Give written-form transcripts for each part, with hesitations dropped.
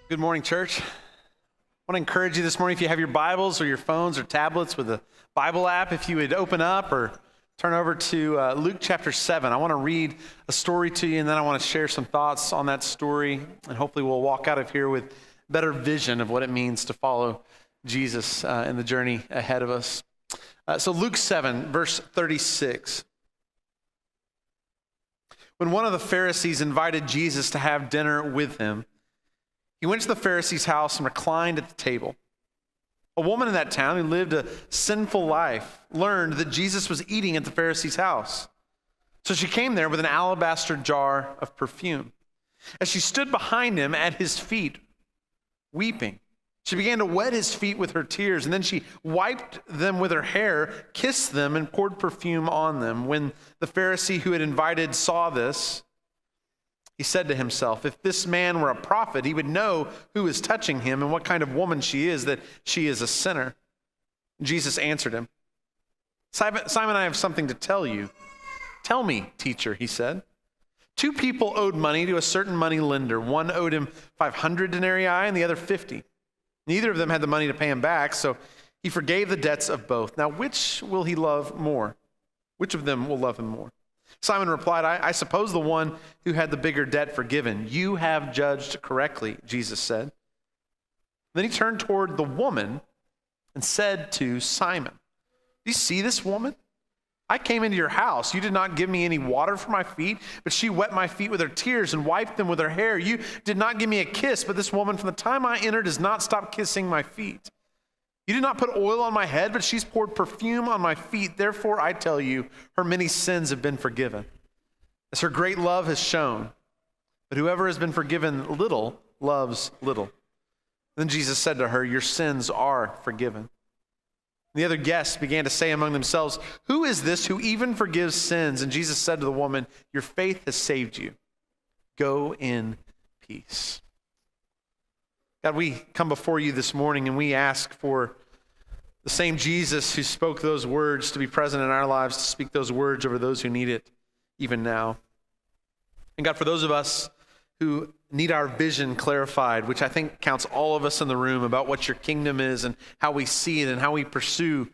Good morning, church. I want to encourage you this morning, if you have your Bibles or your phones or tablets with a Bible app, if you would open up or turn over to Luke chapter 7. I want to read a story to you, and then I want to share some thoughts on that story, and hopefully we'll walk out of here with better vision of what it means to follow Jesus in the journey ahead of us. So Luke 7, verse 36. When one of the Pharisees invited Jesus to have dinner with him, he went to the Pharisee's house and reclined at the table. A woman in that town who lived a sinful life learned that Jesus was eating at the Pharisee's house. So she came there with an alabaster jar of perfume. As she stood behind him at his feet, weeping, she began to wet his feet with her tears, and then she wiped them with her hair, kissed them, and poured perfume on them. When the Pharisee who had invited saw this, he said to himself, if this man were a prophet, he would know who is touching him and what kind of woman she is, that she is a sinner. Jesus answered him, Simon, I have something to tell you. Tell me, teacher, he said. 2 people owed money to a certain money lender. One owed him 500 denarii and the other 50. Neither of them had the money to pay him back, so he forgave the debts of both. Now, which will he love more? Which of them will love him more? Simon replied, I suppose the one who had the bigger debt forgiven. You have judged correctly, Jesus said. Then he turned toward the woman and said to Simon, do you see this woman? I came into your house. You did not give me any water for my feet, but she wet my feet with her tears and wiped them with her hair. You did not give me a kiss, but this woman from the time I entered has not stopped kissing my feet. You did not put oil on my head, but she's poured perfume on my feet. Therefore, I tell you, her many sins have been forgiven, as her great love has shown. But whoever has been forgiven little loves little. Then Jesus said to her, your sins are forgiven. The other guests began to say among themselves, who is this who even forgives sins? And Jesus said to the woman, your faith has saved you. Go in peace. God, we come before you this morning and we ask for the same Jesus who spoke those words to be present in our lives, to speak those words over those who need it even now. And God, for those of us who need our vision clarified, which I think counts all of us in the room, about what your kingdom is and how we see it and how we pursue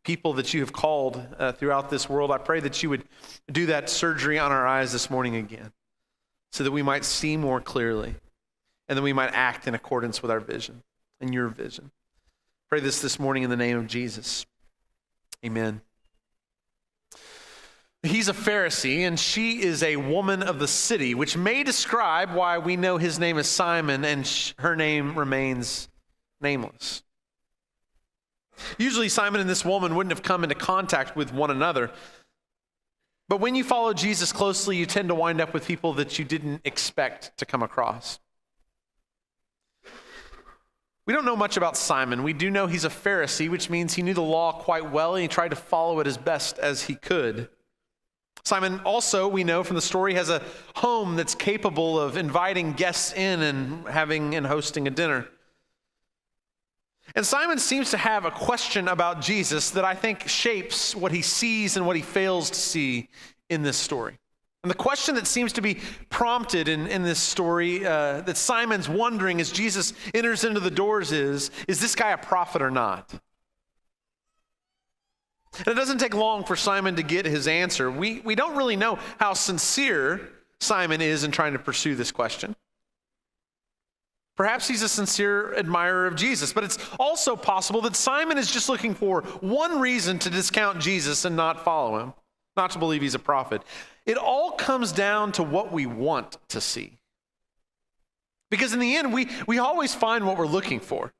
people that you have called throughout this world, I pray that you would do that surgery on our eyes this morning again, so that we might see more clearly and then we might act in accordance with our vision and your vision. Pray this morning in the name of Jesus. Amen. He's a Pharisee, and she is a woman of the city, which may describe why we know his name is Simon and her name remains nameless. Usually Simon and this woman wouldn't have come into contact with one another. But when you follow Jesus closely, you tend to wind up with people that you didn't expect to come across. We don't know much about Simon. We do know he's a Pharisee, which means he knew the law quite well, and he tried to follow it as best as he could. Simon also, we know from the story, has a home that's capable of inviting guests in and having and hosting a dinner. And Simon seems to have a question about Jesus that I think shapes what he sees and what he fails to see in this story. And the question that seems to be prompted in this story that Simon's wondering as Jesus enters into the doors is this guy a prophet or not? And it doesn't take long for Simon to get his answer. We don't really know how sincere Simon is in trying to pursue this question. Perhaps he's a sincere admirer of Jesus, but it's also possible that Simon is just looking for one reason to discount Jesus and not follow him, not to believe he's a prophet. It all comes down to what we want to see. Because in the end, we always find what we're looking for.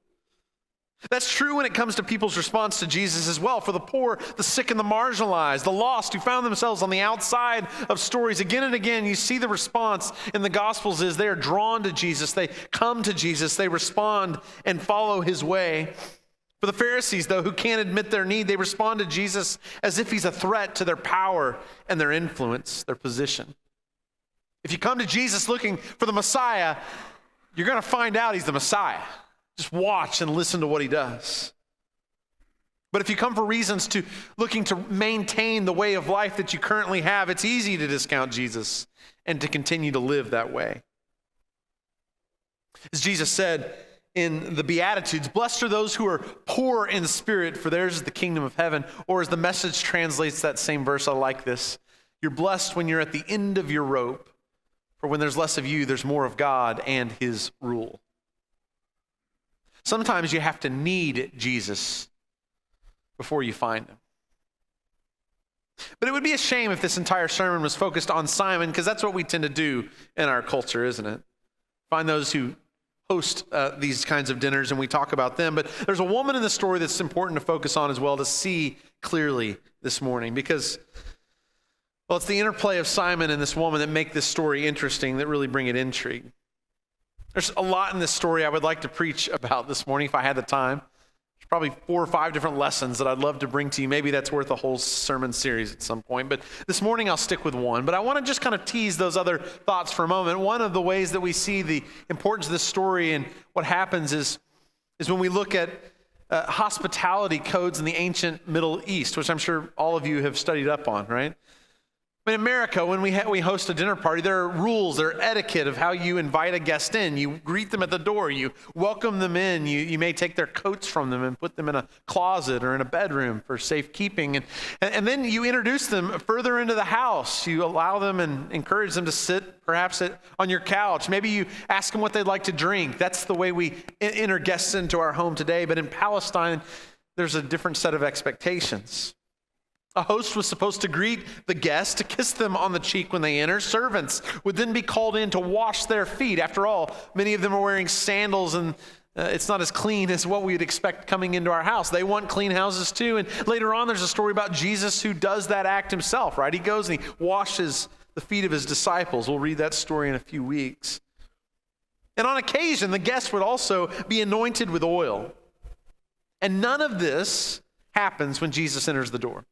That's true when it comes to people's response to Jesus as well. For the poor, the sick, and the marginalized, the lost who found themselves on the outside of stories, again and again, you see the response in the Gospels is they are drawn to Jesus, they come to Jesus, they respond and follow his way. For the Pharisees, though, who can't admit their need, they respond to Jesus as if he's a threat to their power and their influence, their position. If you come to Jesus looking for the Messiah, you're going to find out he's the Messiah. Just watch and listen to what he does. But if you come for reasons to looking to maintain the way of life that you currently have, it's easy to discount Jesus and to continue to live that way. As Jesus said in the Beatitudes, blessed are those who are poor in spirit, for theirs is the kingdom of heaven. Or as the Message translates that same verse, I like this. You're blessed when you're at the end of your rope, for when there's less of you, there's more of God and his rule. Sometimes you have to need Jesus before you find him. But it would be a shame if this entire sermon was focused on Simon, because that's what we tend to do in our culture, isn't it? Find those who host these kinds of dinners and we talk about them. But there's a woman in the story that's important to focus on as well, to see clearly this morning, because, well, it's the interplay of Simon and this woman that make this story interesting, that really bring it intrigue. There's a lot in this story I would like to preach about this morning if I had the time. There's probably 4 or 5 different lessons that I'd love to bring to you. Maybe that's worth a whole sermon series at some point. But this morning I'll stick with one. But I want to just kind of tease those other thoughts for a moment. One of the ways that we see the importance of this story and what happens is when we look at hospitality codes in the ancient Middle East, which I'm sure all of you have studied up on, right? In America, when we host a dinner party, there are rules, there are etiquette of how you invite a guest in. You greet them at the door, you welcome them in, you may take their coats from them and put them in a closet or in a bedroom for safekeeping. And then you introduce them further into the house. You allow them and encourage them to sit perhaps on your couch. Maybe you ask them what they'd like to drink. That's the way we enter guests into our home today. But in Palestine, there's a different set of expectations. A host was supposed to greet the guests, to kiss them on the cheek when they enter. Servants would then be called in to wash their feet. After all, many of them are wearing sandals, and it's not as clean as what we'd expect coming into our house. They want clean houses too. And later on, there's a story about Jesus who does that act himself, right? He goes and he washes the feet of his disciples. We'll read that story in a few weeks. And on occasion, the guests would also be anointed with oil. And none of this happens when Jesus enters the door.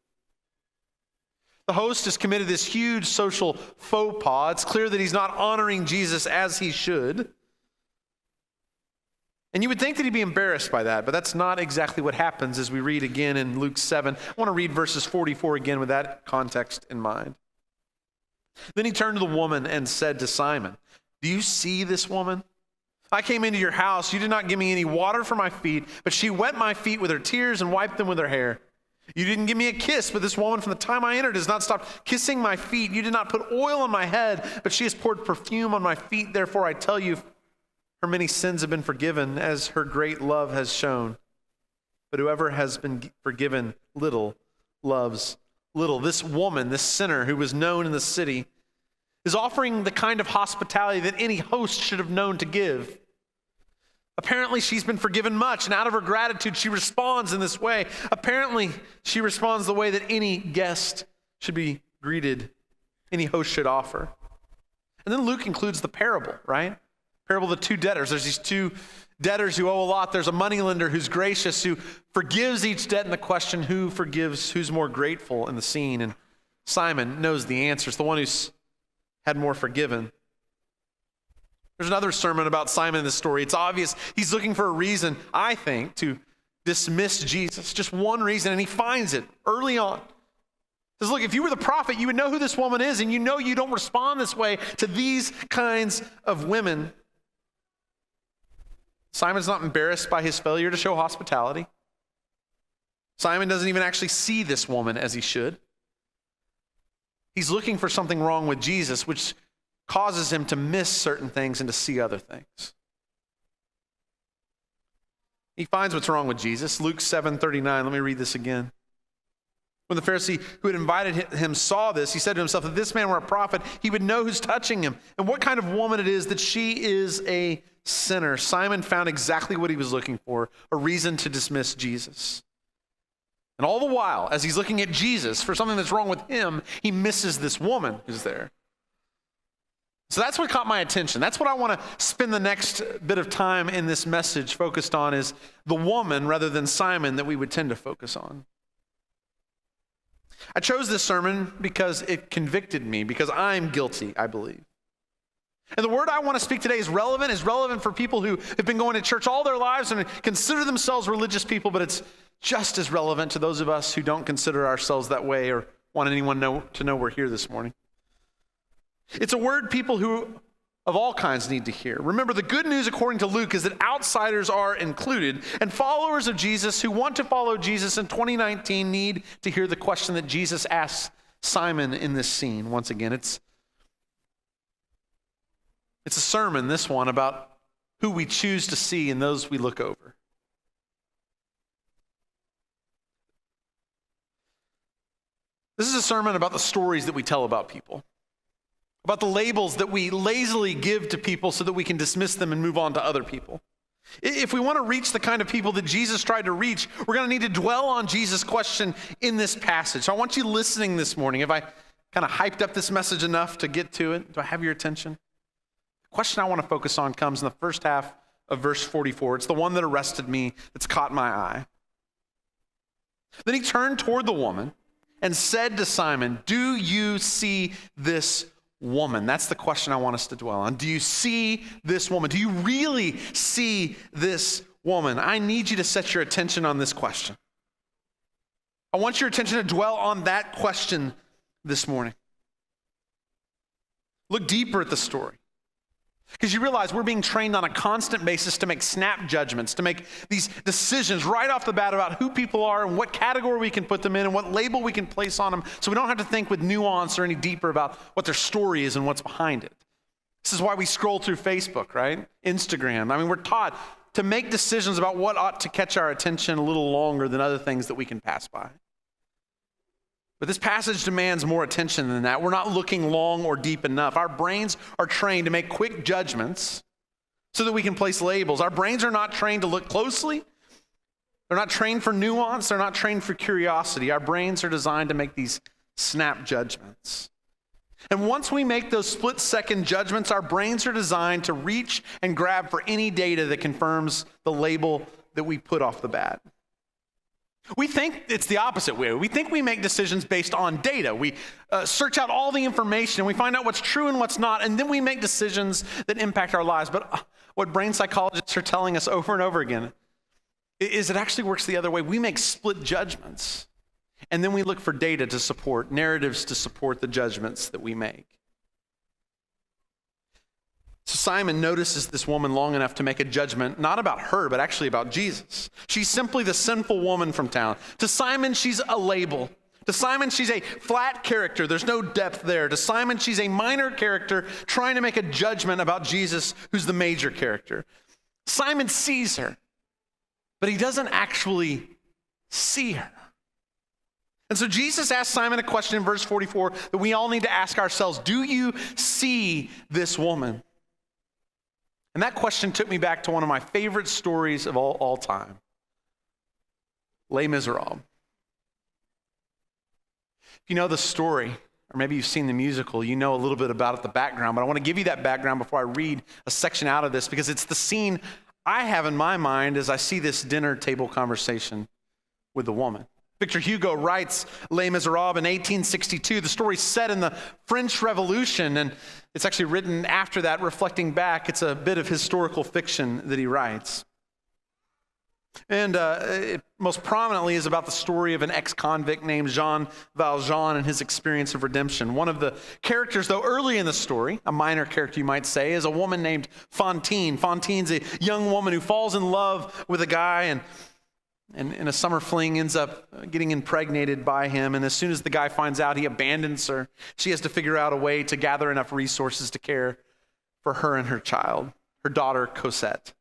The host has committed this huge social faux pas. It's clear that he's not honoring Jesus as he should. And you would think that he'd be embarrassed by that, but that's not exactly what happens as we read again in Luke 7. I want to read verses 44 again with that context in mind. Then he turned to the woman and said to Simon, "Do you see this woman? I came into your house. You did not give me any water for my feet, but she wet my feet with her tears and wiped them with her hair. You didn't give me a kiss, but this woman from the time I entered has not stopped kissing my feet. You did not put oil on my head, but she has poured perfume on my feet. Therefore, I tell you, her many sins have been forgiven, as her great love has shown. But whoever has been forgiven little loves little." This woman, this sinner who was known in the city, is offering the kind of hospitality that any host should have known to give. Apparently, she's been forgiven much, and out of her gratitude, she responds in this way. Apparently, she responds the way that any guest should be greeted, any host should offer. And then Luke includes the parable, right? Parable of the 2 debtors. There's these 2 debtors who owe a lot. There's a moneylender who's gracious, who forgives each debt, and the question, who forgives, who's more grateful in the scene? And Simon knows the answer. It's the one who's had more forgiven. There's another sermon about Simon in this story. It's obvious he's looking for a reason, I think, to dismiss Jesus. Just one reason, and he finds it early on. He says, look, if you were the prophet, you would know who this woman is, and you know you don't respond this way to these kinds of women. Simon's not embarrassed by his failure to show hospitality. Simon doesn't even actually see this woman as he should. He's looking for something wrong with Jesus, which causes him to miss certain things and to see other things. He finds what's wrong with Jesus. Luke 7:39, let me read this again. When the Pharisee who had invited him saw this, he said to himself, if this man were a prophet, he would know who's touching him and what kind of woman it is, that she is a sinner. Simon found exactly what he was looking for, a reason to dismiss Jesus. And all the while, as he's looking at Jesus for something that's wrong with him, he misses this woman who's there. So that's what caught my attention. That's what I want to spend the next bit of time in this message focused on, is the woman rather than Simon that we would tend to focus on. I chose this sermon because it convicted me, because I'm guilty, I believe. And the word I want to speak today is relevant for people who have been going to church all their lives and consider themselves religious people, but it's just as relevant to those of us who don't consider ourselves that way or want anyone to know we're here this morning. It's a word people who of all kinds need to hear. Remember, the good news according to Luke is that outsiders are included, and followers of Jesus who want to follow Jesus in 2019 need to hear the question that Jesus asks Simon in this scene. Once again, it's a sermon, this one, about who we choose to see and those we look over. This is a sermon about the stories that we tell about people, about the labels that we lazily give to people so that we can dismiss them and move on to other people. If we want to reach the kind of people that Jesus tried to reach, we're going to need to dwell on Jesus' question in this passage. So I want you listening this morning. Have I kind of hyped up this message enough to get to it? Do I have your attention? The question I want to focus on comes in the first half of verse 44. It's the one that arrested me, that's caught my eye. Then he turned toward the woman and said to Simon, "Do you see this woman?" That's the question I want us to dwell on. Do you see this woman? Do you really see this woman? I need you to set your attention on this question. I want your attention to dwell on that question this morning. Look deeper at the story. Because you realize we're being trained on a constant basis to make snap judgments, to make these decisions right off the bat about who people are and what category we can put them in and what label we can place on them, so we don't have to think with nuance or any deeper about what their story is and what's behind it. This is why we scroll through Facebook, right? Instagram. I mean, we're taught to make decisions about what ought to catch our attention a little longer than other things that we can pass by. But this passage demands more attention than that. We're not looking long or deep enough. Our brains are trained to make quick judgments so that we can place labels. Our brains are not trained to look closely. They're not trained for nuance. They're not trained for curiosity. Our brains are designed to make these snap judgments. And once we make those split-second judgments, our brains are designed to reach and grab for any data that confirms the label that we put off the bat. We think it's the opposite way. We think we make decisions based on data. We search out all the information, and we find out what's true and what's not, and then we make decisions that impact our lives. But what brain psychologists are telling us over and over again is it actually works the other way. We make split judgments, and then we look for data to support, narratives to support the judgments that we make. So Simon notices this woman long enough to make a judgment, not about her, but actually about Jesus. She's simply the sinful woman from town. To Simon, she's a label. To Simon, she's a flat character. There's no depth there. To Simon, she's a minor character trying to make a judgment about Jesus, who's the major character. Simon sees her, but he doesn't actually see her. And so Jesus asks Simon a question in verse 44 that we all need to ask ourselves. Do you see this woman? And that question took me back to one of my favorite stories of all time, Les Miserables. If you know the story, or maybe you've seen the musical, you know a little bit about it, the background, but I want to give you that background before I read a section out of this, because it's the scene I have in my mind as I see this dinner table conversation with the woman. Victor Hugo writes Les Miserables in 1862. The story's set in the French Revolution, and it's actually written after that, reflecting back. It's a bit of historical fiction that he writes. And it most prominently is about the story of an ex-convict named Jean Valjean and his experience of redemption. One of the characters, though early in the story, a minor character you might say, is a woman named Fantine. Fantine's a young woman who falls in love with a guy and in a summer fling ends up getting impregnated by him. And as soon as the guy finds out, he abandons her. She has to figure out a way to gather enough resources to care for her and her child, her daughter Cosette.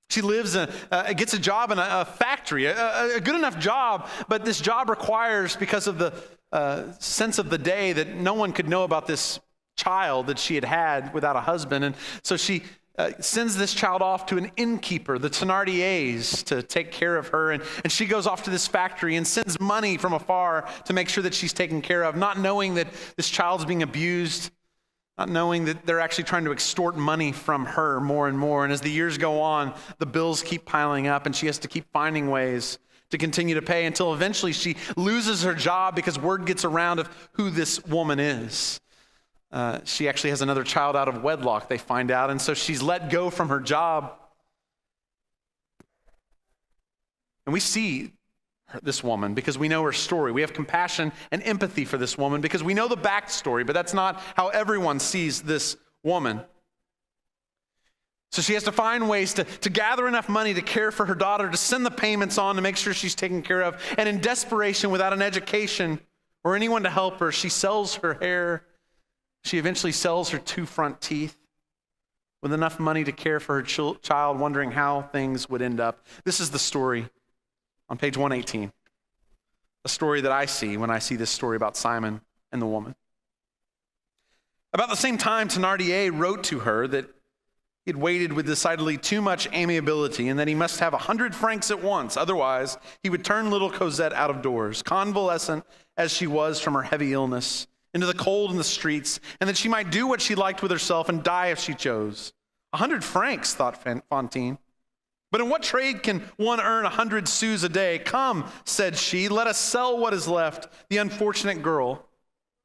She gets a job in a factory, a good enough job, but this job requires, because of the sense of the day, that no one could know about this child that she had without a husband. And so she sends this child off to an innkeeper, the Thénardiers, to take care of her. And she goes off to this factory and sends money from afar to make sure that she's taken care of, not knowing that this child's being abused, not knowing that they're actually trying to extort money from her more and more. And as the years go on, the bills keep piling up, and she has to keep finding ways to continue to pay until eventually she loses her job because word gets around of who this woman is. She actually has another child out of wedlock, they find out, and so she's let go from her job. And we see this woman because we know her story. We have compassion and empathy for this woman because we know the backstory, but that's not how everyone sees this woman. So she has to find ways to gather enough money to care for her daughter, to send the payments on to make sure she's taken care of. And in desperation, without an education or anyone to help her, she sells her hair. She eventually sells her 2 front teeth with enough money to care for her child, wondering how things would end up. This is the story on page 118, a story that I see when I see this story about Simon and the woman. About the same time, Thénardier wrote to her that he had waited with decidedly too much amiability and that he must have 100 francs at once. Otherwise, he would turn little Cosette out of doors, convalescent as she was from her heavy illness, into the cold in the streets, and that she might do what she liked with herself and die if she chose. 100 francs, thought Fantine. But in what trade can one earn 100 sous a day? Come, said she, let us sell what is left. The unfortunate girl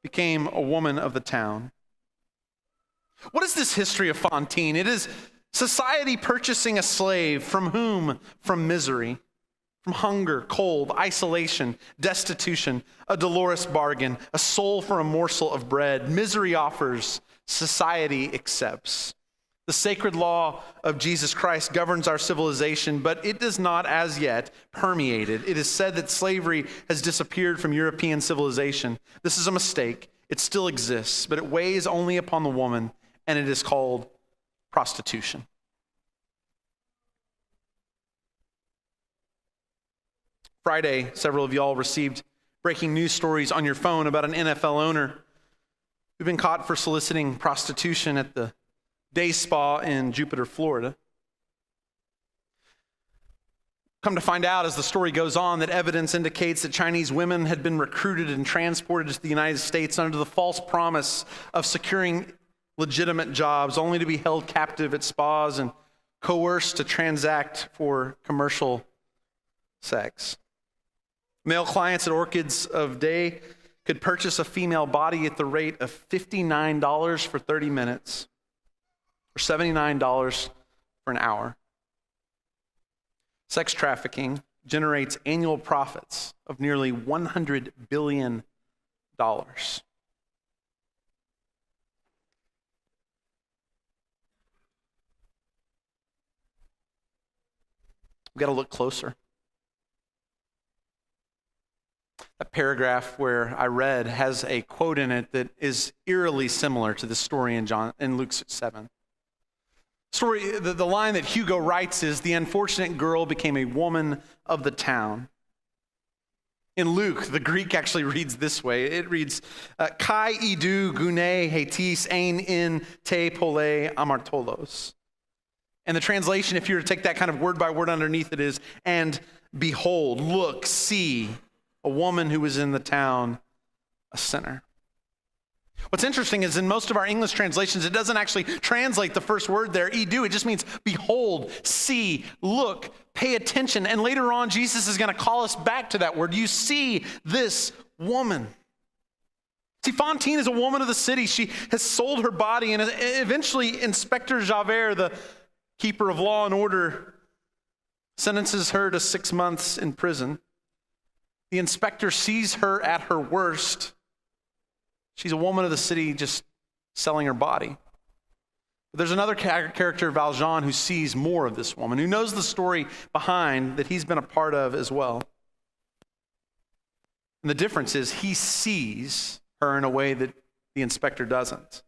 became a woman of the town. What is this history of Fantine? It is society purchasing a slave from whom? From misery, from hunger, cold, isolation, destitution, a dolorous bargain, a soul for a morsel of bread. Misery offers, society accepts. The sacred law of Jesus Christ governs our civilization, but it does not as yet permeate it. It is said that slavery has disappeared from European civilization. This is a mistake. It still exists, but it weighs only upon the woman, and it is called prostitution. Friday, several of y'all received breaking news stories on your phone about an NFL owner who'd been caught for soliciting prostitution at the day spa in Jupiter, Florida. Come to find out as the story goes on that evidence indicates that Chinese women had been recruited and transported to the United States under the false promise of securing legitimate jobs, only to be held captive at spas and coerced to transact for commercial sex. Male clients at Orchids of Day could purchase a female body at the rate of $59 for 30 minutes or $79 for an hour. Sex trafficking generates annual profits of nearly $100 billion. We've got to look closer. That paragraph where I read has a quote in it that is eerily similar to the story in Luke 7. The line that Hugo writes is, the unfortunate girl became a woman of the town. In Luke, the Greek actually reads this way. It reads, kai idou gune hetis ein in te pole amartolos. And the translation, if you were to take that kind of word by word underneath it, is, and behold, look, see, a woman who was in the town, a sinner. What's interesting is in most of our English translations, it doesn't actually translate the first word there, idou. It just means behold, see, look, pay attention. And later on, Jesus is going to call us back to that word. You see this woman. See, Fantine is a woman of the city. She has sold her body, and eventually Inspector Javert, the keeper of law and order, sentences her to 6 months in prison. The inspector sees her at her worst. She's a woman of the city just selling her body. But there's another character, Valjean, who sees more of this woman, who knows the story behind that he's been a part of as well. And the difference is he sees her in a way that the inspector doesn't.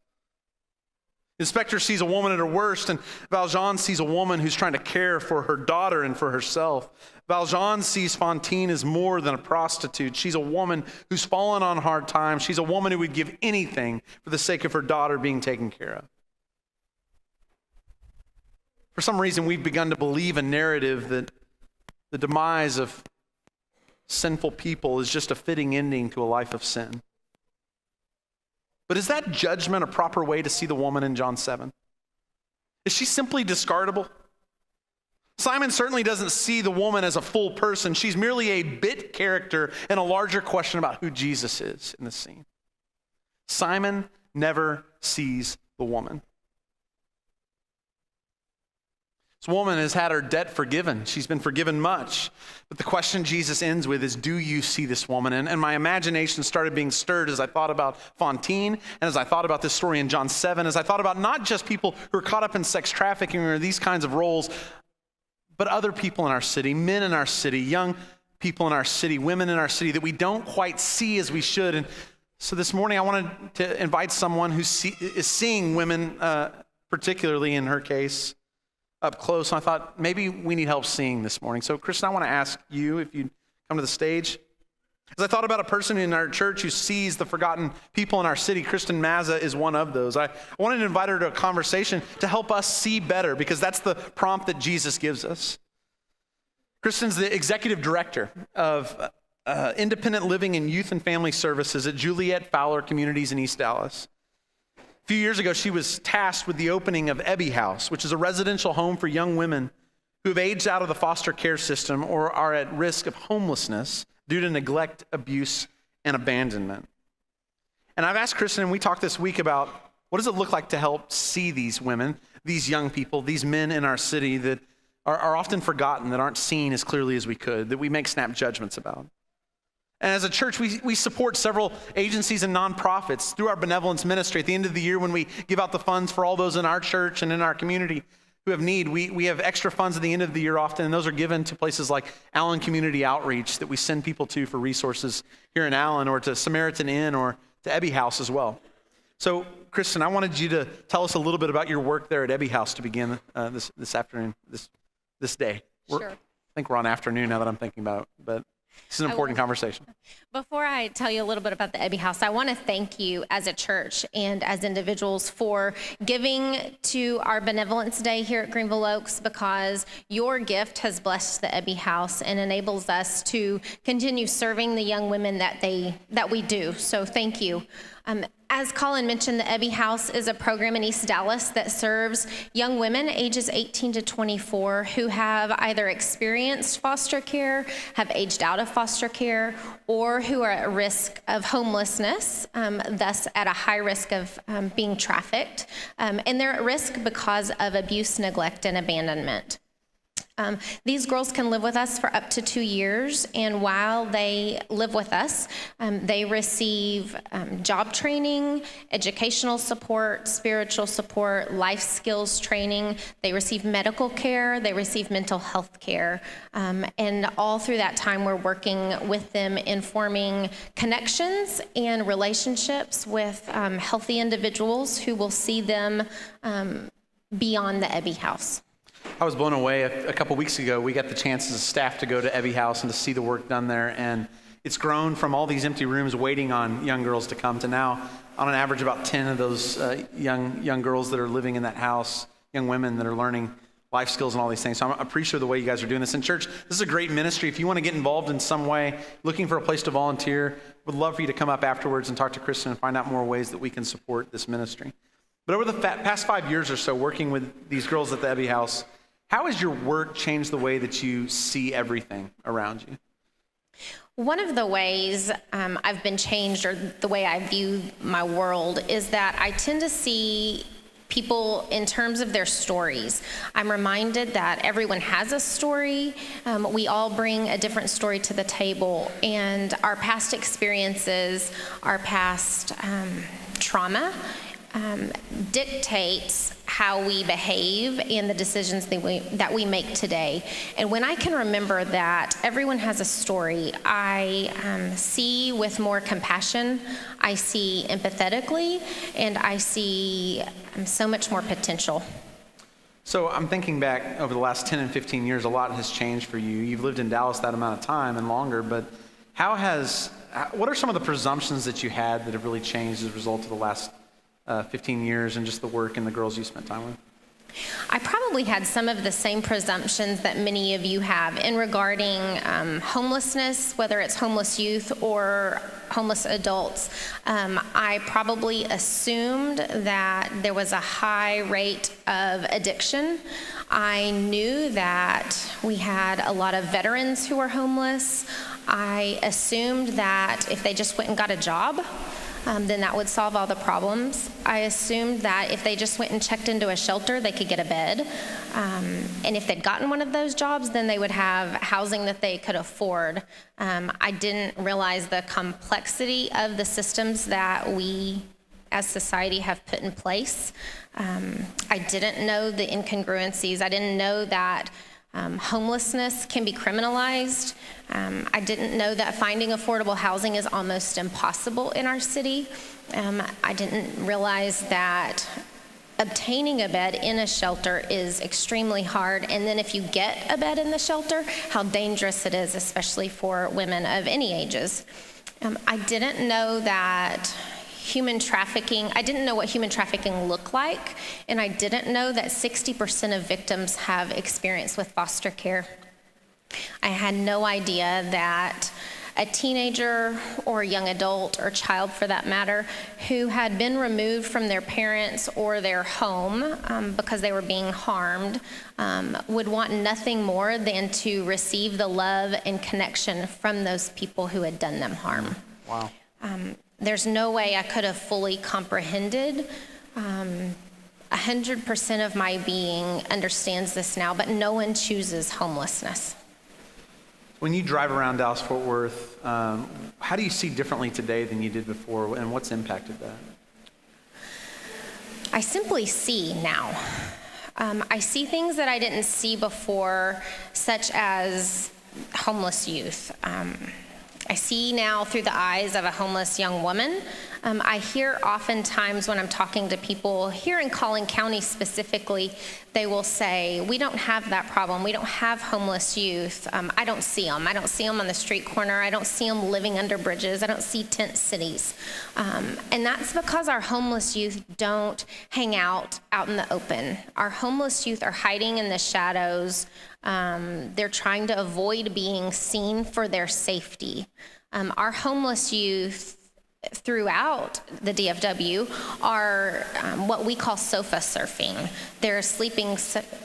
The inspector sees a woman at her worst, and Valjean sees a woman who's trying to care for her daughter and for herself. Valjean sees Fantine as more than a prostitute. She's a woman who's fallen on hard times. She's a woman who would give anything for the sake of her daughter being taken care of. For some reason, we've begun to believe a narrative that the demise of sinful people is just a fitting ending to a life of sin. But is that judgment a proper way to see the woman in John 7? Is she simply discardable? Simon certainly doesn't see the woman as a full person. She's merely a bit character in a larger question about who Jesus is in the scene. Simon never sees the woman. This woman has had her debt forgiven. She's been forgiven much. But the question Jesus ends with is, do you see this woman? And my imagination started being stirred as I thought about Fontaine, and as I thought about this story in John 7, as I thought about not just people who are caught up in sex trafficking or these kinds of roles, but other people in our city, men in our city, young people in our city, women in our city that we don't quite see as we should. And so this morning I wanted to invite someone who is seeing women, particularly in her case, up close. And I thought maybe we need help seeing this morning. So Kristen, I want to ask you if you'd come to the stage. As I thought about a person in our church who sees the forgotten people in our city, Kristen Mazza is one of those. I wanted to invite her to a conversation to help us see better, because that's the prompt that Jesus gives us. Kristen's the executive director of independent living and youth and family services at Juliet Fowler Communities in East Dallas. A few years ago, she was tasked with the opening of Ebby House, which is a residential home for young women who have aged out of the foster care system or are at risk of homelessness due to neglect, abuse, and abandonment. And I've asked Kristen, and we talked this week about what does it look like to help see these women, these young people, these men in our city that are often forgotten, that aren't seen as clearly as we could, that we make snap judgments about. And as a church, we support several agencies and nonprofits through our benevolence ministry. At the end of the year, when we give out the funds for all those in our church and in our community who have need, we have extra funds at the end of the year often, and those are given to places like Allen Community Outreach that we send people to for resources here in Allen, or to Samaritan Inn, or to Ebby House as well. So, Kristen, I wanted you to tell us a little bit about your work there at Ebby House to begin this afternoon, this day. Sure. I think we're on afternoon now that I'm thinking about it, but this is an important conversation. Before I tell you a little bit about the Ebby House, I want to thank you as a church and as individuals for giving to our Benevolence Day here at Greenville Oaks, because your gift has blessed the Ebby House and enables us to continue serving the young women that we do. So thank you. As Collin mentioned, the Ebby House is a program in East Dallas that serves young women ages 18 to 24 who have either experienced foster care, have aged out of foster care, or who are at risk of homelessness, thus at a high risk of being trafficked. And they're at risk because of abuse, neglect, and abandonment. These girls can live with us for up to 2 years, and while they live with us, they receive job training, educational support, spiritual support, life skills training. They receive medical care, they receive mental health care, and all through that time we're working with them in forming connections and relationships with healthy individuals who will see them beyond the Ebby House. I was blown away. A couple weeks ago, we got the chance as a staff to go to Ebby House and to see the work done there. And it's grown from all these empty rooms waiting on young girls to come to now, on an average, about 10 of those young girls that are living in that house, young women that are learning life skills and all these things. So I'm appreciative of the way you guys are doing this. In church, this is a great ministry. If you want to get involved in some way, looking for a place to volunteer, would love for you to come up afterwards and talk to Kristen and find out more ways that we can support this ministry. But over the past 5 years or so, working with these girls at the Ebby House, how has your work changed the way that you see everything around you? One of the ways I've been changed, or the way I view my world, is that I tend to see people in terms of their stories. I'm reminded that everyone has a story. We all bring a different story to the table, and our past experiences, our past trauma dictates how we behave and the decisions that we make today. And when I can remember that everyone has a story, I see with more compassion, I see empathetically, and I see so much more potential. So I'm thinking back over the last 10 and 15 years, a lot has changed for you. You've lived in Dallas that amount of time and longer, but what are some of the presumptions that you had that have really changed as a result of the last 15 years and just the work and the girls you spent time with? I probably had some of the same presumptions that many of you have in regarding homelessness, whether it's homeless youth or homeless adults. I probably assumed that there was a high rate of addiction. I knew that we had a lot of veterans who were homeless. I assumed that if they just went and got a job, then that would solve all the problems. I assumed that if they just went and checked into a shelter, they could get a bed. And if they'd gotten one of those jobs, then they would have housing that they could afford. I didn't realize the complexity of the systems that we as society have put in place. I didn't know the incongruencies. I didn't know that homelessness can be criminalized. I didn't know that finding affordable housing is almost impossible in our city. I didn't realize that obtaining a bed in a shelter is extremely hard. And then if you get a bed in the shelter, how dangerous it is, especially for women of any ages. I didn't know that I didn't know what human trafficking looked like, and I didn't know that 60% of victims have experience with foster care. I had no idea that a teenager or a young adult or child for that matter who had been removed from their parents or their home because they were being harmed would want nothing more than to receive the love and connection from those people who had done them harm. Wow. There's no way I could have fully comprehended. 100% of my being understands this now, but no one chooses homelessness. When you drive around Dallas-Fort Worth, how do you see differently today than you did before, and what's impacted that? I simply see now. I see things that I didn't see before, such as homeless youth. I see now through the eyes of a homeless young woman. I hear oftentimes when I'm talking to people here in Collin County specifically, they will say, we don't have that problem. We don't have homeless youth. I don't see them. I don't see them on the street corner. I don't see them living under bridges. I don't see tent cities. And that's because our homeless youth don't hang out in the open. Our homeless youth are hiding in the shadows. They're trying to avoid being seen for their safety. Our homeless youth throughout the DFW are what we call sofa surfing. They're sleeping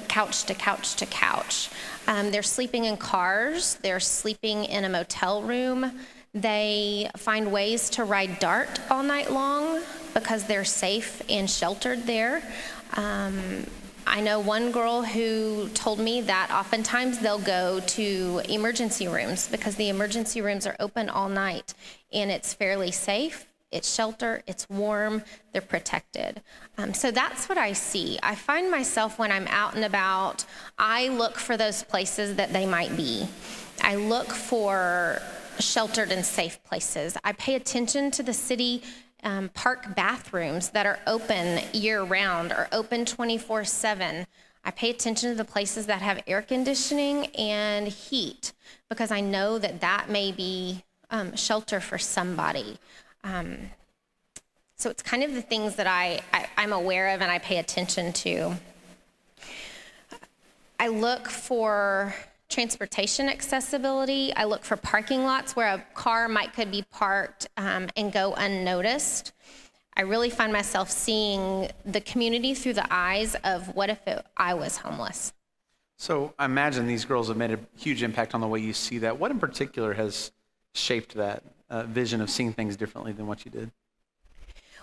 couch to couch to couch. They're sleeping in cars. They're sleeping in a motel room. They find ways to ride dart all night long because they're safe and sheltered there. I know one girl who told me that oftentimes they'll go to emergency rooms because the emergency rooms are open all night and it's fairly safe, it's shelter, it's warm, they're protected. So that's what I see. I find myself when I'm out and about, I look for those places that they might be. I look for sheltered and safe places. I pay attention to the city park bathrooms that are open year-round or open 24/7. I pay attention to the places that have air conditioning and heat because I know that that may be shelter for somebody. So it's kind of the things that I'm aware of and I pay attention to. I look for transportation accessibility. I look for parking lots where a car could be parked and go unnoticed. I really find myself seeing the community through the eyes of what if I was homeless. So I imagine these girls have made a huge impact on the way you see that. What in particular has shaped that vision of seeing things differently than what you did?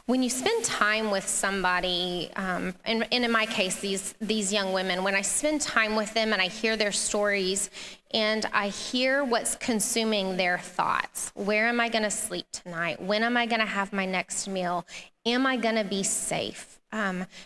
When you spend time with somebody, and in my case, these young women, when I spend time with them and I hear their stories and I hear what's consuming their thoughts, where am I going to sleep tonight? When am I going to have my next meal? Am I going to be safe?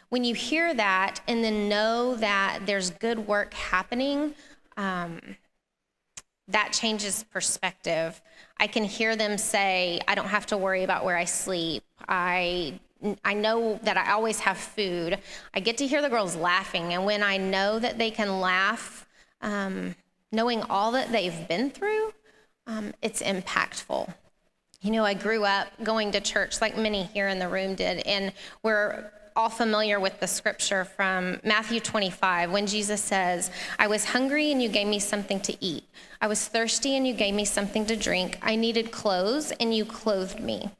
When you hear that and then know that there's good work happening, that changes perspective. I can hear them say, I don't have to worry about where I sleep. I know that I always have food. I get to hear the girls laughing, and when I know that they can laugh, knowing all that they've been through, it's impactful. You know, I grew up going to church like many here in the room did, and we're all familiar with the scripture from Matthew 25 when Jesus says, I was hungry and you gave me something to eat. I was thirsty and you gave me something to drink. I needed clothes and you clothed me.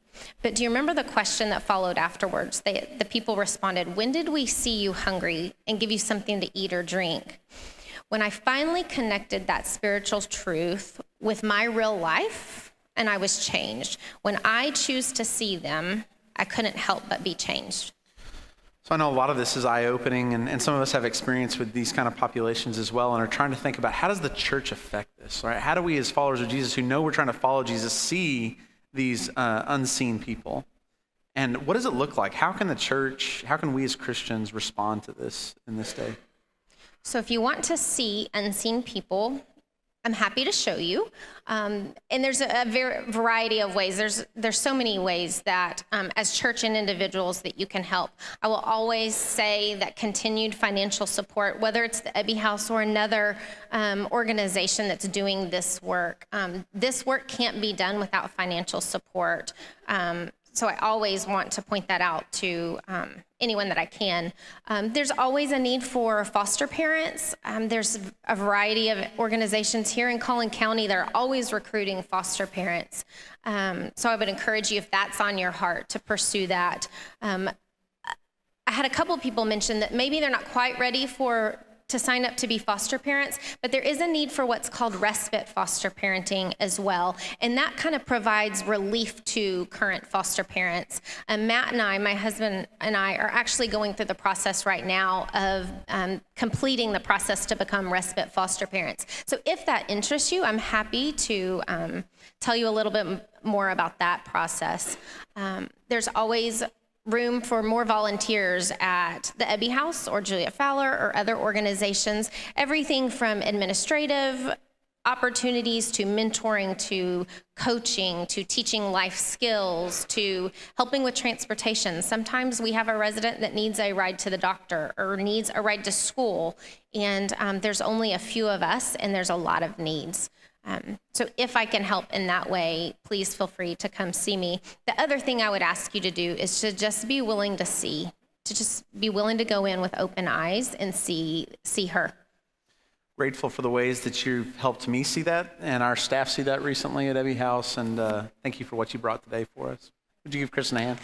But do you remember the question that followed afterwards? The people responded, when did we see you hungry and give you something to eat or drink? When I finally connected that spiritual truth with my real life, and I was changed. When I choose to see them, I couldn't help but be changed. So I know a lot of this is eye-opening, and some of us have experience with these kind of populations as well and are trying to think about how does the church affect this, right? How do we as followers of Jesus who know we're trying to follow Jesus see these unseen people? And what does it look like? How can the church, how can we as Christians respond to this in this day? So if you want to see unseen people, I'm happy to show you. And there's a variety of ways. There's so many ways that as church and individuals that you can help. I will always say that continued financial support, whether it's the Ebby House or another organization that's doing this work can't be done without financial support. So I always want to point that out to anyone that I can. There's always a need for foster parents. There's a variety of organizations here in Collin County that are always recruiting foster parents. So I would encourage you, if that's on your heart, to pursue that. I had a couple people mention that maybe they're not quite ready to sign up to be foster parents, but there is a need for what's called respite foster parenting as well. And that kind of provides relief to current foster parents. Matt and I, my husband and I, are actually going through the process right now of completing the process to become respite foster parents. So if that interests you, I'm happy to tell you a little bit more about that process. There's always room for more volunteers at the Ebby House or Juliet Fowler or other organizations. Everything from administrative opportunities to mentoring to coaching to teaching life skills to helping with transportation. Sometimes we have a resident that needs a ride to the doctor or needs a ride to school, and there's only a few of us and there's a lot of needs. So if I can help in that way, please feel free to come see me. The other thing I would ask you to do is to just be willing to see, to just be willing to go in with open eyes and see her. Grateful for the ways that you've helped me see that, and our staff see that recently at Ebby House, and thank you for what you brought today for us. Would you give Kristen a hand?